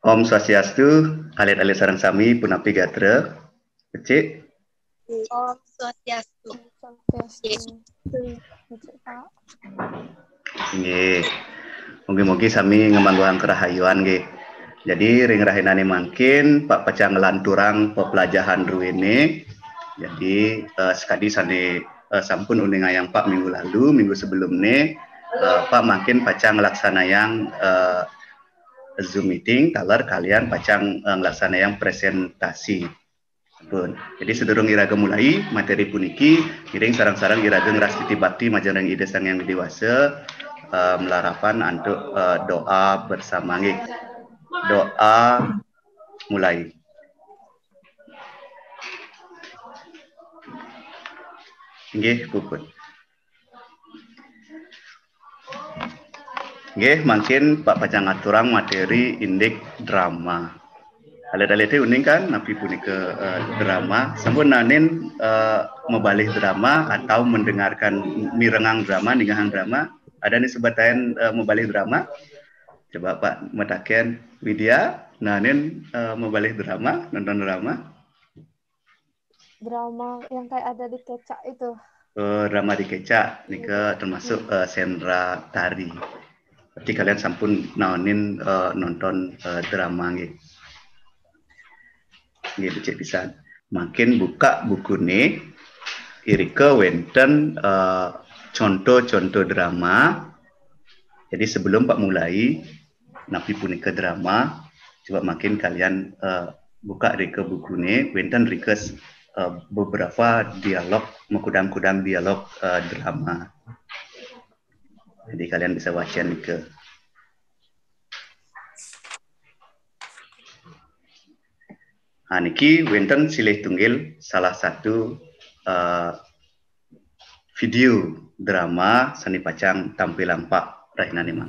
Om Swastiastu, alit-alit sareng sami punapi gatra. Becik. Om Swastiastu. Nggih. Mugi-mugi sami ngemangguang kerahayuan nggih. Jadi ring rahinane mangkin Pak Pacang ngelanturang pepelajahan ruwene. Jadi sekadi sane sampun uningayang Pak minggu lalu, minggu sebelumnya Pak makin Pacang ngelaksanayang Zoom meeting, kalar kalian Pacang ngelaksanayang presentasi. Pun. Jadi sedurung iraga mulai materi puniki, kiring sarang-sarang iraga ngeras titi bakti majarang ide sang yang dewasa melarapan untuk doa bersama nggih. Doa mulai. Nggih, puput. Nggih, mungkin Pak Pacang aturang materi indik drama. Alit-alit uning kan, napi punika drama. Sampun nanin membalik drama atau mendengarkan mirengang drama, ningahan drama. Ada nih sebatain membalik drama. Coba Pak metaken Widya, nanin membalik drama, nonton drama. Drama yang kayak ada di kecak itu. Drama di kecak, nika termasuk sentra tari. Berarti kalian sampun naonin nonton drama nggih. Nggih becik pisan. Makin buka bukune irike wenten contoh-contoh drama. Jadi sebelum Pak mulai napi punika drama, coba makin kalian buka irike bukune wenten rikes beberapa dialog, mengkudang-kudang dialog drama. Jadi kalian bisa baca irike. Niki wenten silih tunggil salah satu video drama seni Pacang tampilan Pak Rahinane Mang.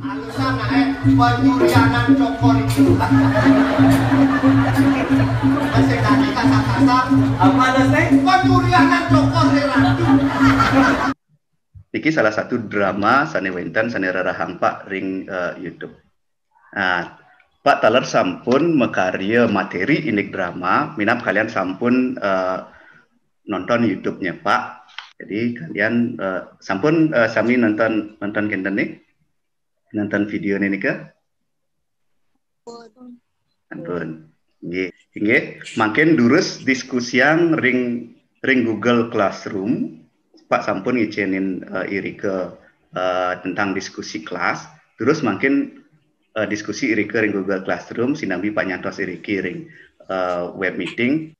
Penyurianan cokor itu. Masih tadi kata-kata apa ada sih? Penyurianan cokor ratu. Niki salah satu drama seni wenten seni rarahang Pak ring YouTube. Nah, Pak Taler sampun mekarya materi indik drama, minap kalian sampun nonton YouTube-nya Pak. Jadi kalian sampun sami nonton kenten nih, nonton video ini ke? Sampun. Nggih, makin durus diskusiang ring Google Classroom. Pak sampun ngicenin iri ke tentang diskusi kelas. Terus makin diskusi iri ke ring Google Classroom sinambi Pak nyantos iri ring web meeting.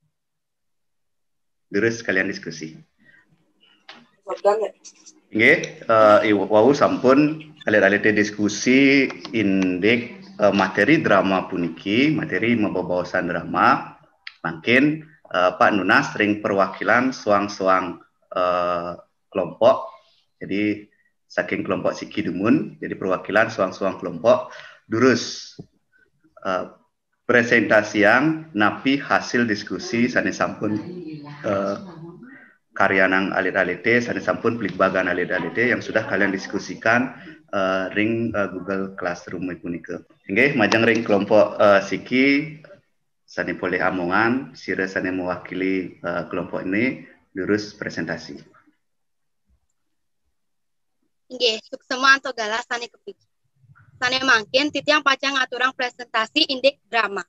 Terus kalian diskusi. Nggih, wau sampun kalian diskusi indik materi drama puniki, materi membawasan drama. Makin Pak Nunas ring perwakilan suang-suang kelompok. Jadi saking kelompok Siki Dumun, jadi perwakilan suang-suang kelompok durus presentasi yang napi hasil diskusi sane sampun karyanang alit-alite sane sampun pelik bagan alit-alite yang sudah kalian diskusikan ring Google Classroom punika. Nggih, majang ring kelompok Siki sane boleh amongan sira sane mewakili kelompok ini lurus presentasi. Nggih, suksema anto galas sane kepiki. Sane mangkin titiang Pacang ngaturang presentasi indik drama.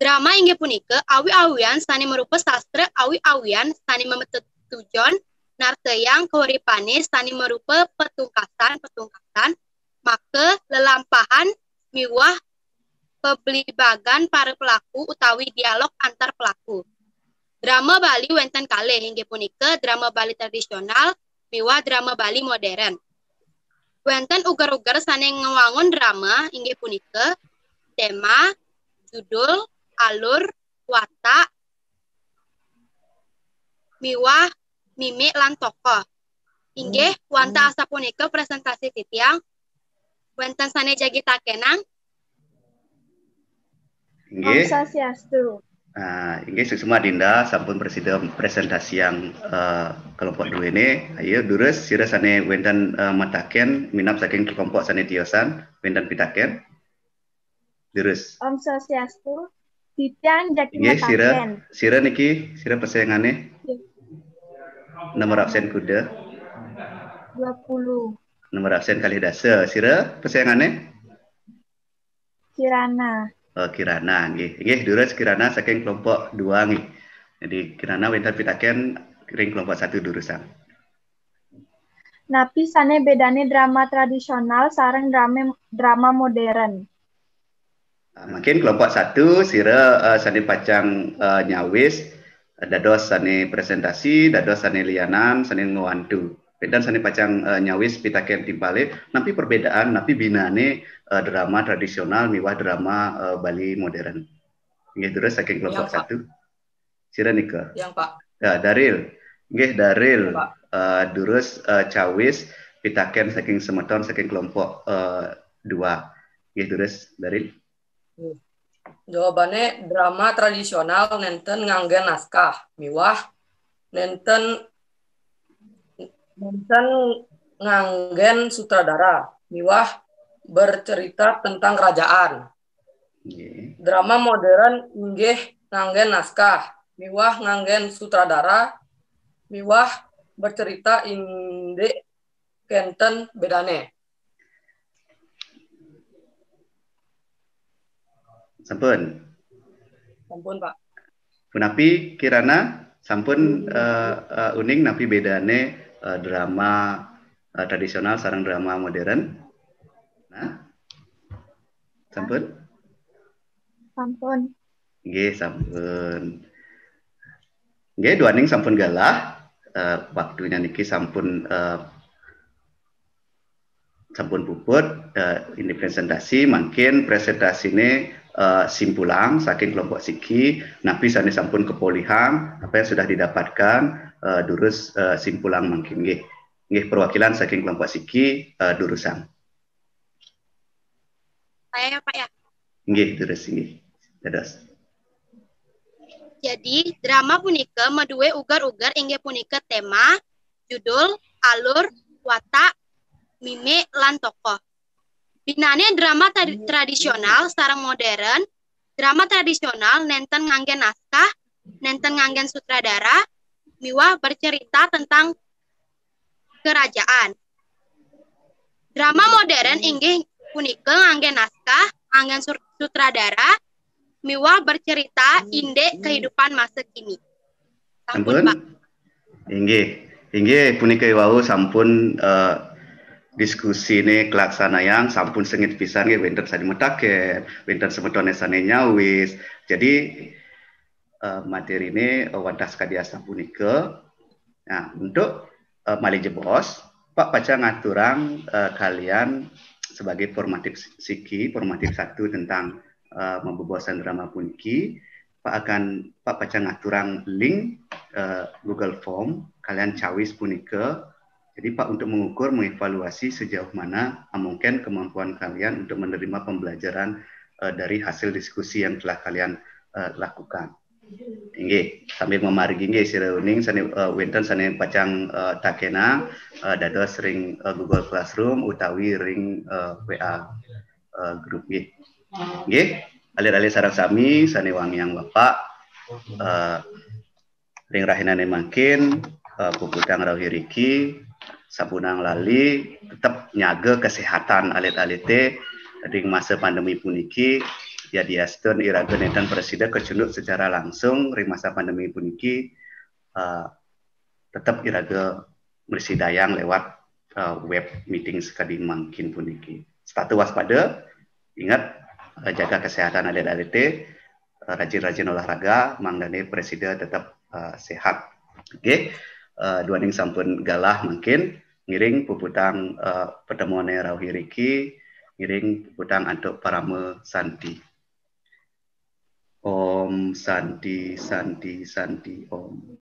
Drama inggih punika awi-awian sane merupa sastra awi-awian sane memetut tujon narteyang keuripane sane merupa petungkasan maka lelampahan miwah pebelibagan para pelaku utawi dialog antar pelaku. Drama Bali wenten kalih inggih punika drama Bali tradisional miwah drama Bali modern. Wenten ugar-ugar sane ngewangun drama inggih punika tema, judul, alur, watak, miwah, mimik lan tokoh. Inggih wanta asa punika presentasi titiang wenten sane jagitakenang. Inggih. Om Swastiastu. Inggih susuma Dinda sampun presiden presentasi yang kelompok dua ini. Ayo durus sira sane wenten mataken minap saking kelompok sane tiosan wenten pitaken. Terus. Om Swastiastu. Titian jaki Nggih, ngetaken. sira niki, sira persaingane nomor absen kuda. 20. Nomor absen kali dasa. Sira persaingane? Kirana. Oh, Kirana nggih. Nggih, Durus Kirana saking kelompok 2 nggih. Jadi Kirana winten pitaken ring kelompok 1 Durusan. Napi sane bedane drama tradisional sareng drama modern. Mungkin kelompok 1 sira sane pacang nyawis dados sane presentasi, dados sane lianan, sane ngawantu. Dan sane pacang nyawis pitaken timpale, napi perbedaan, napi binane drama tradisional miwah drama Bali modern. Nggih terus saking kelompok 1. Sira nika. Yang Pak. Ya, Daril. Nggih Daril. Ya, Durus cawis pitaken saking semeton saking kelompok 2. Nggih terus Daril. Jawabannya drama tradisional nenten nganggen naskah miwah nenten nganggen sutradara miwah bercerita tentang kerajaan. Drama modern inggih nganggen naskah miwah nganggen sutradara miwah bercerita indek kenten bedane. Sampun. Sampun, Pak. Punapi Kirana sampun uning napi bedane drama tradisional sareng drama modern. Nah. Sampun? Sampun. Nggih, sampun. Nggih, duaning sampun galah. Waktunya niki sampun sampun puput ini presentasi, mungkin presentasi ini simpulang saking kelompok siki, napi sane sampun kepolihan apa yang sudah didapatkan durus simpulang mungkin nggih. Nggih perwakilan saking kelompok siki durusan. Saya ya Pak ya. Nggih durus nggih. Dados. Jadi drama punika medue ugar-ugar inggih punika tema, judul, alur, watak, mime, lan tokoh. Binane drama tradisional sareng modern. Drama tradisional nenten nganggen naskah, nenten nganggen sutradara, miwah bercerita tentang kerajaan. Drama modern inggih punika nganggen naskah, nganggen sutradara, miwah bercerita indek kehidupan masa kini. Sampun, Pak. Inggih punika wau sampun diskusi ini kelaksanaan sampun sengit pisan nggih wonten sane metaken, wonten semetone sane nyawis. Jadi materi ini wadah kadiasa punika. Nah, untuk malih jebos, Pak paca ngaturang kalian sebagai formatif siki, formatif 1 tentang membobosan drama puniki. Pak paca ngaturang link Google Form kalian cawis punika. Jadi Pak untuk mengukur, mengevaluasi sejauh mana mungkin kemampuan kalian untuk menerima pembelajaran dari hasil diskusi yang telah kalian lakukan. Inggih, sambil memargi nggih sira uning sane wonten sane pacang takena dados ring Google Classroom utawi ring WA grup nggih. Nggih, alir-alir sareng sami sane wangiang Bapak ring rahinane makin puputang rawiriki sabunang lali tetap nyaga kesehatan alit-alite ring masa pandemi puniki ya diastun iraga nenten presiden kecunduk secara langsung ring masa pandemi puniki tetap iraga bersidayang lewat web meeting sekali mungkin puniki. Sepatu waspada, ingat jaga kesehatan alit-alite, rajin-rajin olahraga, mangdane presiden tetap sehat. Oke, duaning sampun galah mungkin ngiring puputang pertemuan rawiriki ngiring puputang antuk parame santi. Om Santi Santi Santi Om.